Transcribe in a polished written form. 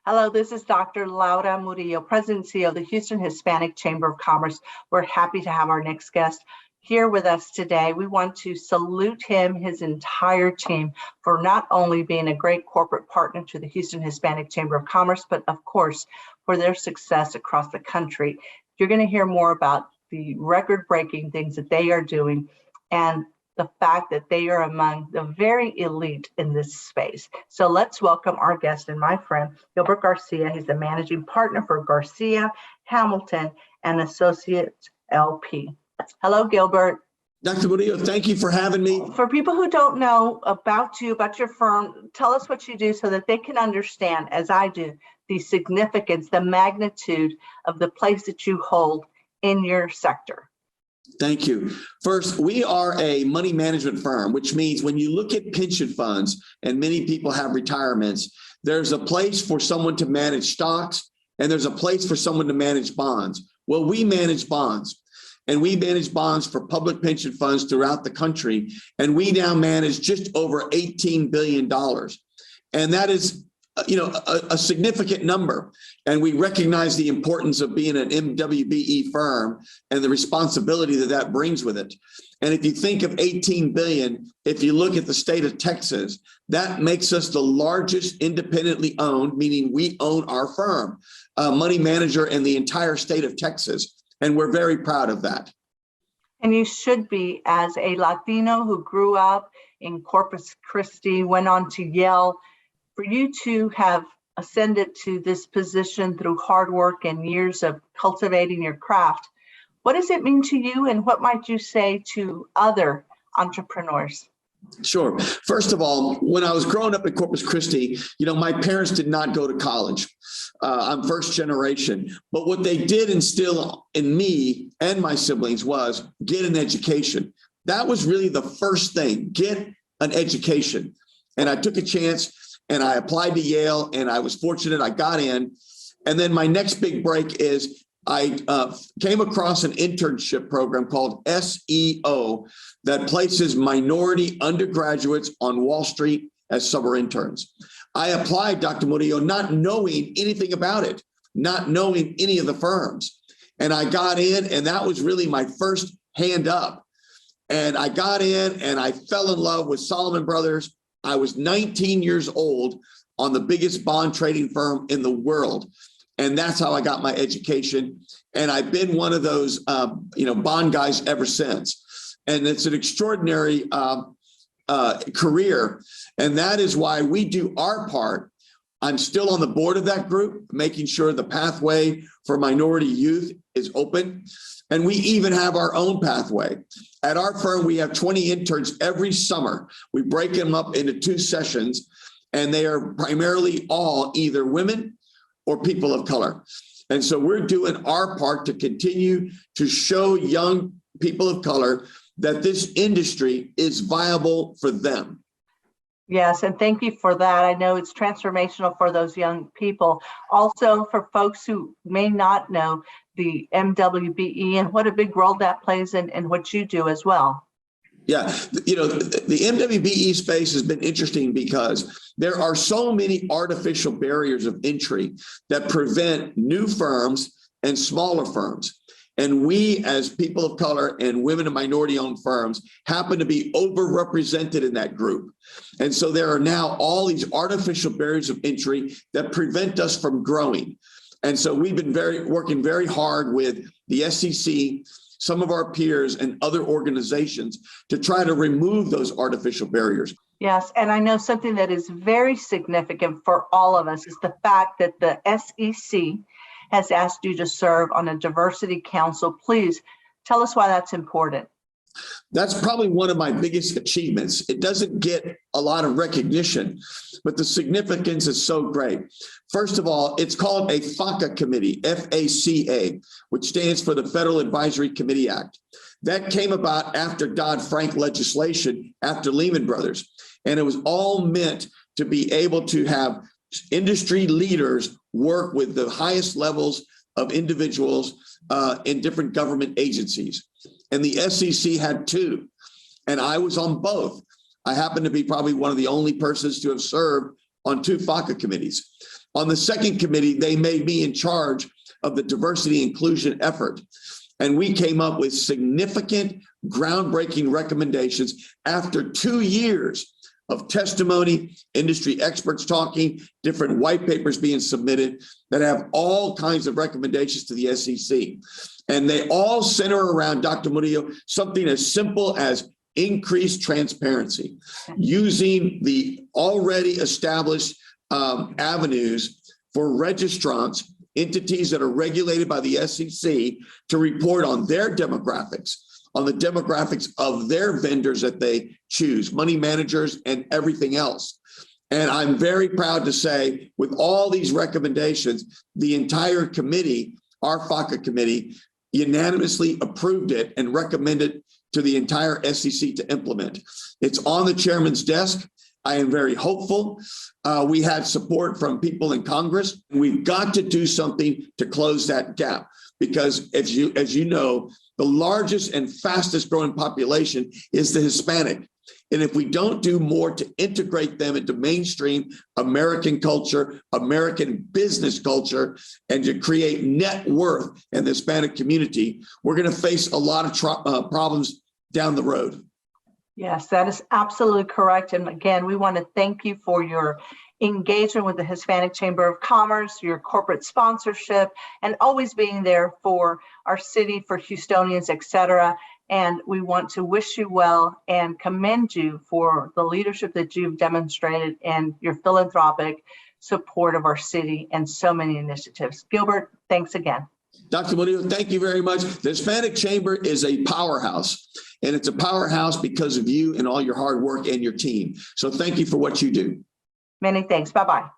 Hello, this is Dr. Laura Murillo, President and CEO of the Houston Hispanic Chamber of Commerce. We're happy to have our next guest here with us today. We want to salute him, his entire team, for not only being a great corporate partner to the Houston Hispanic Chamber of Commerce, but of course, for their success across the country. You're going to hear more about the record-breaking things that they are doing and the fact that they are among the very elite in this space. So let's welcome our guest and my friend, Gilbert Garcia. He's the managing partner for Garcia, Hamilton, and Associates LP. Hello, Gilbert. Dr. Murillo, thank you for having me. For people who don't know about you, about your firm, tell us what you do so that they can understand, as I do, the significance, the magnitude of the place that you hold in your sector. Thank you. First, we are a money management firm, which means when you look at pension funds, and many people have retirements, there's a place for someone to manage stocks, and there's a place for someone to manage bonds. Well, we manage bonds, and we manage bonds for public pension funds throughout the country, and we now manage just over $18 billion. And that is a significant number. And we recognize the importance of being an MWBE firm and the responsibility that that brings with it. And if you think of 18 billion, if you look at the state of Texas, that makes us the largest independently owned, meaning we own our firm, money manager in the entire state of Texas. And we're very proud of that. And you should be, as a Latino who grew up in Corpus Christi, went on to Yale. For you to have ascended to this position through hard work and years of cultivating your craft, what does it mean to you, and what might you say to other entrepreneurs? Sure. First of all, when I was growing up in Corpus Christi, my parents did not go to college. I'm first generation. But what they did instill in me and my siblings was get an education. That was really the first thing, get an education. And I took a chance. And I applied to Yale, and I was fortunate I got in. And then my next big break is I came across an internship program called SEO that places minority undergraduates on Wall Street as summer interns. I applied, Dr. Murillo, not knowing anything about it, not knowing any of the firms. And I got in, and that was really my first hand up. And I got in, and I fell in love with Salomon Brothers. I was 19 years old on the biggest bond trading firm in the world. And that's how I got my education. And I've been one of those, bond guys ever since. And it's an extraordinary career. And that is why we do our part. I'm still on the board of that group, making sure the pathway for minority youth is open. And we even have our own pathway. At our firm, we have 20 interns every summer. We break them up into 2 sessions, and they are primarily all either women or people of color. And so we're doing our part to continue to show young people of color that this industry is viable for them. Yes, and thank you for that. I know it's transformational for those young people. Also, for folks who may not know the MWBE and what a big role that plays in what you do as well. Yeah, the MWBE space has been interesting because there are so many artificial barriers of entry that prevent new firms and smaller firms. And we, as people of color and women and minority-owned firms, happen to be overrepresented in that group. And so there are now all these artificial barriers of entry that prevent us from growing. And so we've been working very hard with the SEC, some of our peers, and other organizations to try to remove those artificial barriers. Yes, and I know something that is very significant for all of us is the fact that the SEC has asked you to serve on a diversity council. Please tell us why that's important. That's probably one of my biggest achievements. It doesn't get a lot of recognition, but the significance is so great. First of all, it's called a FACA committee, FACA, which stands for the Federal Advisory Committee Act. That came about after Dodd-Frank legislation, after Lehman Brothers. And it was all meant to be able to have industry leaders work with the highest levels of individuals in different government agencies. And the SEC had 2, and I was on both. I happen to be probably one of the only persons to have served on 2 FACA committees. On the second committee, they made me in charge of the diversity inclusion effort. And we came up with significant, groundbreaking recommendations after 2 years of testimony, industry experts talking, different white papers being submitted that have all kinds of recommendations to the SEC. And they all center around, Dr. Murillo, something as simple as increased transparency, using the already established avenues for registrants, entities that are regulated by the SEC, to report on their demographics, on the demographics of their vendors that they choose, money managers and everything else. And I'm very proud to say, with all these recommendations, the entire committee, our FACA committee, unanimously approved it and recommended to the entire SEC to implement. It's on the chairman's desk. I am very hopeful. We had support from people in Congress. We've got to do something to close that gap, because as you know, the largest and fastest growing population is the Hispanic. And if we don't do more to integrate them into mainstream American culture, American business culture, and to create net worth in the Hispanic community, we're going to face a lot of problems down the road. Yes, that is absolutely correct. And again, we want to thank you for your engagement with the Hispanic Chamber of Commerce, your corporate sponsorship, and always being there for our city, for Houstonians, et cetera. And we want to wish you well and commend you for the leadership that you've demonstrated and your philanthropic support of our city and so many initiatives. Gilbert, thanks again. Dr. Murillo, thank you very much. The Hispanic Chamber is a powerhouse, and it's a powerhouse because of you and all your hard work and your team. So thank you for what you do. Many thanks. Bye-bye.